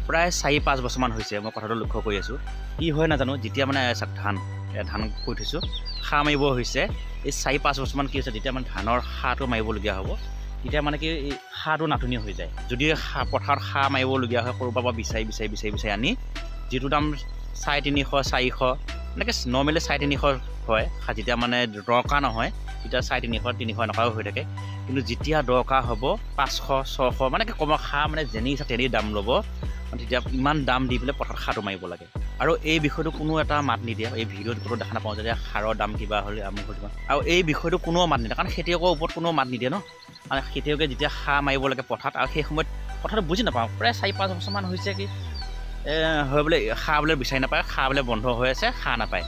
প্ৰায় 4-5 বছৰমান হৈছে মই কথাটো লক্ষ্য কৰি আছোঁ। কি হয় নাজানো, যেতিয়া মানে ধান কৰি থৈছোঁ সাৰ মাৰিব হৈছে, এই 4-5 বছৰমান কি হৈছে, যেতিয়া মানে ধানৰ সাৰটো মাৰিবলগীয়া হ'ব, তেতিয়া মানে কি এই সাৰটো নাটনি হৈ যায়। যদি পথাৰত সাৰ মাৰিবলগীয়া হয় ক'ৰবাৰ পৰা বিচাৰি আনি, যিটো দাম 350-400 এনেকৈ নৰ্মেলি 350 হয়, যেতিয়া মানে দৰকাৰ নহয় তেতিয়া 350-300 এনেকুৱাও হৈ থাকে। কিন্তু যেতিয়া দৰকাৰ হ'ব 500-600 মানে কি কমৰ সাৰ মানে যেনি ইচ্ছা তেনেই দাম ল'ব, তেতিয়া ইমান দাম দি পেলাই পথাৰত সাৰটো মাৰিব লাগে। আৰু এই বিষয়টো কোনো এটা মাত নিদিয়ে, এই ভিডিঅ'ত কোনো দেখা নাপাওঁ যে সাৰৰ দাম কিবা হ'লে আমুক হ'ল কিবা, আৰু এই বিষয়টো কোনো মাত নিদিয়ে, কাৰণ খেতিয়কৰ ওপৰত কোনো মাত নিদিয়ে ন। আৰু খেতিয়কে যেতিয়া সাৰ মাৰিব লাগে পথাৰত, আৰু সেই সময়ত কথাটো বুজি নাপাওঁ, প্ৰায় 4-5 বছৰমান হৈছে কি হয় বোলে সাৰ বোলে বিচাৰি নাপায়, সাৰ বোলে বন্ধ হৈ আছে, সাৰ নাপায়,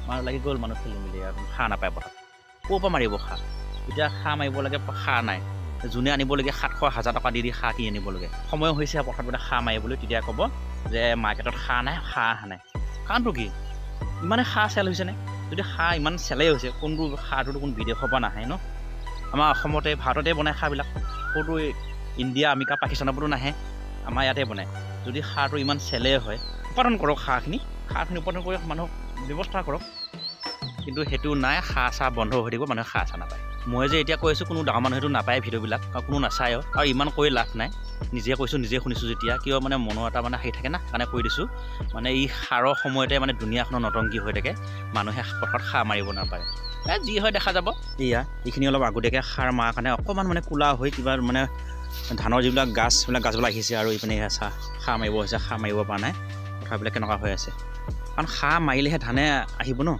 মানুহ লাগি গ'ল, মানুহ খেলি মেলি আৰু সাৰ নাপায় পথাৰত। ক'ৰ পৰা মাৰিব সাৰ? এতিয়া সাৰ মাৰিব লাগে, সাৰ নাই, যোনে আনিবলগীয়া 700-1000 টকা দি সাৰ কিনি আনিবলগীয়া সময় হৈছে পথাৰত বোলে সাৰ মাৰিবলৈ, তেতিয়া ক'ব যে মাৰ্কেটত সাৰ নাই, সাৰ অহা নাই। কাৰণটো কি? ইমানে সাৰ চেল হৈছেনে? যদি সাৰ ইমান চেলেই হৈছে, কোনটো সাৰটোতো কোনো বিদেশৰ পৰা নাহে ন। আমাৰ অসমতে ভাৰততে বনায় সাৰবিলাক, ক'তো ইণ্ডিয়া আমেৰিকা পাকিস্তানৰপৰাতো নাহে, আমাৰ ইয়াতে বনায়। যদি সাৰটো ইমান চেলেই হয়, উৎপাদন কৰক সাৰখিনি উৎপাদন কৰি মানুহক ব্যৱস্থা কৰক। কিন্তু সেইটো নাই, সাৰ চাৰ বন্ধ হৈ থাকিব, মানুহে সাৰ চাৰ নাপায়। মই যে এতিয়া কৈ আছোঁ, কোনো ডাঙৰ মানুহেতো নাপায় ভিডিঅ'বিলাক, আৰু কোনো নাচায়ও, আৰু ইমান কৰি লাভ নাই। নিজে কৈছোঁ, নিজে শুনিছোঁ যেতিয়া, কিয় মানে মনৰ এটা মানে হেৰি থাকে না, কাৰণে কৈ দিছোঁ। মানে এই সাৰৰ সময়তে মানে দুনীয়াখনৰ নতংকি হৈ থাকে, মানুহে পথাৰত সাৰ মাৰিব নাপায়। যি হয় দেখা যাব। এয়া এইখিনি অলপ আগতীয়াকৈ সাৰ মাৰাৰ কাৰণে অকণমান মানে ক'লা হৈ কিবা মানে ধানৰ যিবিলাক গাছবিলাক আহিছে, আৰু এইপিনে সাৰ মাৰিব হৈছে, সাৰ মাৰিব পৰা নাই, কথাবিলাক কেনেকুৱা হৈ আছে। কাৰণ সাৰ মাৰিলেহে ধানে আহিব ন।